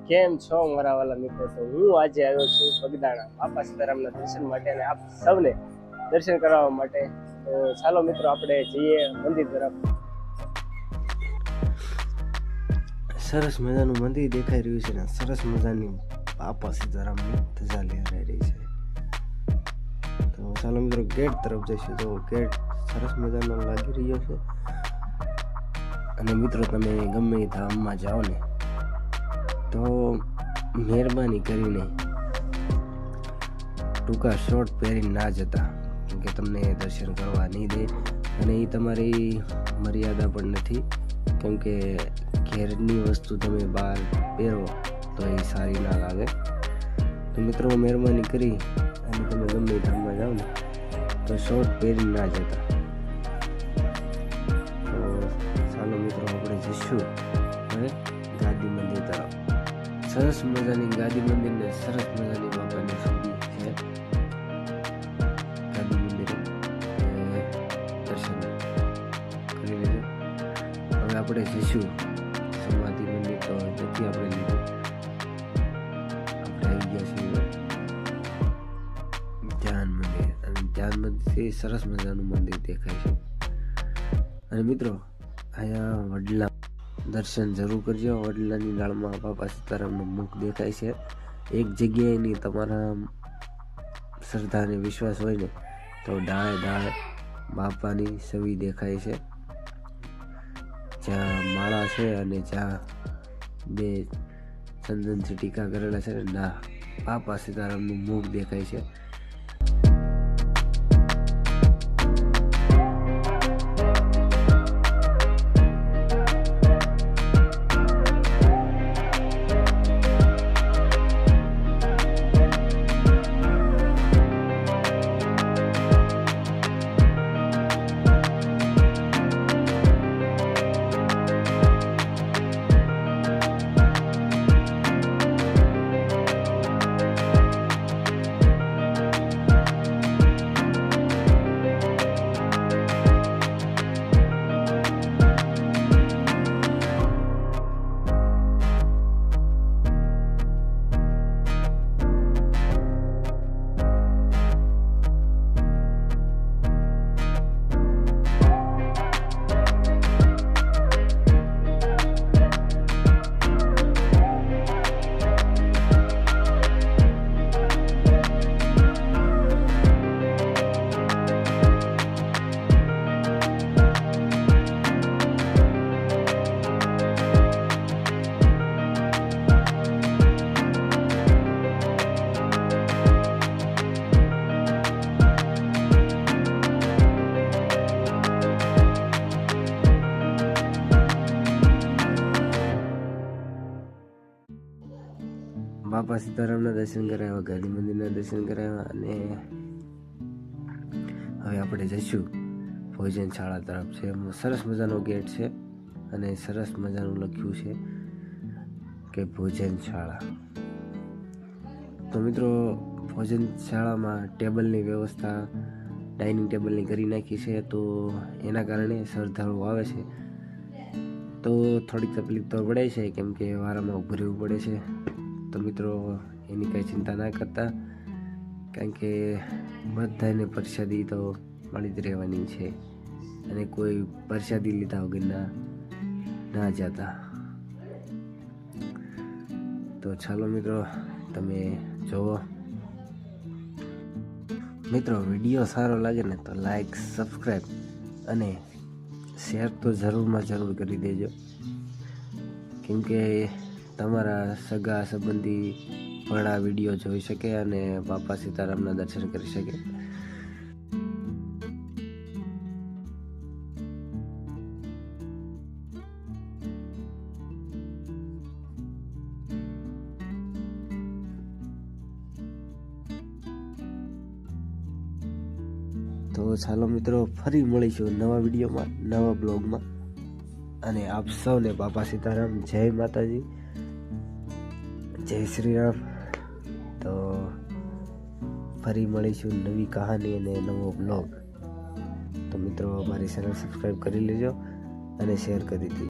કેમ છો મારા વાલા મિત્રો? તો હું આજે આવ્યો છું બગદાણા બાપા સીતારામના દર્શન માટે અને આપ સૌને દર્શન કરાવવા માટે. તો ચાલો મિત્રો આપણે જઈએ મંદિર તરફ. સરસ મજાનું મંદિર દેખાઈ રહ્યું છે ને સરસ મજાની બાપા સીતારામની ધજા લહેરાઈ રહી છે. તો ચાલો મિત્રો ગેટ તરફ જઈશું. તો ગેટ સરસ મજાનો લાગી રહ્યો છે. અને મિત્રો તમે ગમે એ ધામમાં જાઓ ને તો મહેરબાની કરીને ટૂંકા શોર્ટ પહેરીને ના જતા, કેમકે તમને દર્શન કરવા નહીં દે અને એ તમારી મર્યાદા પણ નથી. કેમકે ઘેરની વસ્તુ તમે બહાર પહેરો તો એ સારી ના લાગે. તો મિત્રો મહેરબાની કરી અને તમે ગમે એ ધામમાં જાઓ ને તો શોર્ટ પહેરીને ના જતા. તો ચાલો મિત્રો આપણે જઈશું હવે ગાદી મંદિર તરફ. સરસ મજાની ગાદી મંદિર ને સરસ મજાની બાબાની છબી છે ગાદી મંદિર. દર્શન કરી લેજો. હવે આપણે જઈશું સમાધિ મંદિર. તો નથી આપણે લીધું, આપણે આવી ગયા છીએ ધ્યાન મંદિર. અને ધ્યાન મંદિરથી સરસ મજાનું મંદિર દેખાય છે. અને મિત્રો અહીંયા વડલા દર્શન જરૂર કરજો. વડલાની ડાળમાં બાપા સીતારામનું મુખ દેખાય છે. એક જગ્યાએની તમારા શ્રદ્ધા અને વિશ્વાસ હોય ને તો ડાળે ડાળે બાપાની છબી દેખાય છે. જ્યાં માળા છે અને જ્યાં બે ચંદનથી ટીકા કરેલા છે ને બાપા સીતારામનું મુખ દેખાય છે. બાપા સીતારામના દર્શન કરાવ્યા, ગાદી મંદિરના દર્શન કરાવ્યા અને હવે આપણે જઈશું ભોજનશાળા તરફ. છે સરસ મજાનો ગેટ છે અને સરસ મજાનું લખ્યું છે કે ભોજનશાળા. તો મિત્રો ભોજનશાળામાં ટેબલની વ્યવસ્થા ડાઇનિંગ ટેબલની કરી નાખી છે. તો એના કારણે શ્રદ્ધાળુઓ આવે છે તો થોડીક તકલીફ તો પડે છે, કેમ કે વારામાં ઊભું રહેવું પડે છે. તો મિત્રો એની કંઈ ચિંતા ના કરતા, કારણ કે બધાને પ્રસાદી તો મળી જ રહેવાની છે અને કોઈ પ્રસાદી લીધા વગર ના જતા. તો ચાલો મિત્રો તમે જુઓ. મિત્રો વિડીયો સારો લાગે ને તો લાઈક, સબસ્ક્રાઈબ અને શેર તો જરૂરમાં જરૂર કરી દેજો, કેમકે તમારા સગા સંબંધી પણ આ વિડીયો જોઈ શકે અને બાપા સીતારામના દર્શન કરી શકે. તો ચાલો મિત્રો ફરી મળીશું નવા વિડીયોમાં, નવા બ્લોગમાં. અને આપ સૌને બાપા સીતારામ, જય માતાજી, જય શ્રી રામ. તો ફરી મળીશું નવી કહાની અને નવો બ્લોગ. તો મિત્રો અમારી ચેનલ સબસ્ક્રાઈબ કરી લેજો અને શેર કરી દેજો.